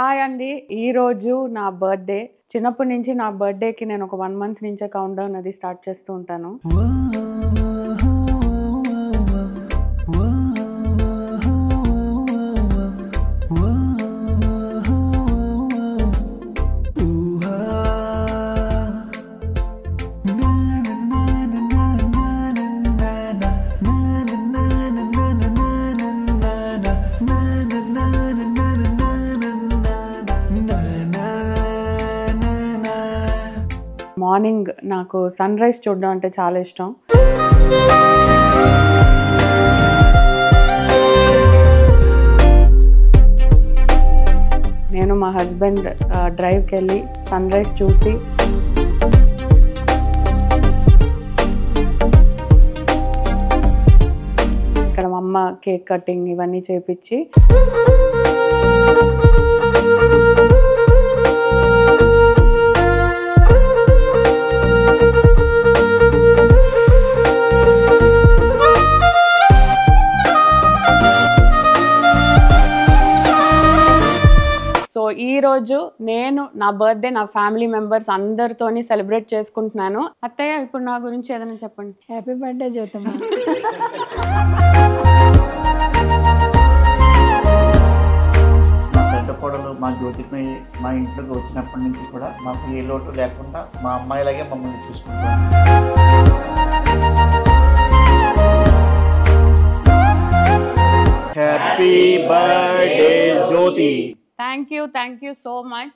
Hi అండి, ఈరోజు నా బర్త్డే. చిన్నప్పటి నుంచి నా బర్త్డేకి నేను ఒక 1 మంత్ నుంచే కౌంట్ డౌన్ అది స్టార్ట్ చేస్తూ ఉంటాను. మార్నింగ్ నాకు సన్ రైజ్ చూడడం అంటే చాలా ఇష్టం. నేను మా హస్బెండ్ డ్రైవ్కి వెళ్ళి సన్ రైజ్ చూసి ఇక్కడ మా అమ్మ కేక్ కటింగ్ ఇవన్నీ చేపించి సో ఈరోజు నేను నా బర్త్డే నా ఫ్యామిలీ మెంబర్స్ అందరితోని సెలబ్రేట్ చేసుకుంటున్నాను. అత్తయ్య, ఇప్పుడు నా గురించి ఏదైనా చెప్పండి. Happy birthday Jyothamma. పెద్ద కోడలు మా జ్యోతికి మా ఇంట్లోకి వచ్చినప్పటి నుంచి కూడా మాకు ఏ లోటు లేకుండా మా అమ్మాయిలాగే మమ్మల్ని చూసుకుంటాం. Happy birthday Jyothi. Thank you so much.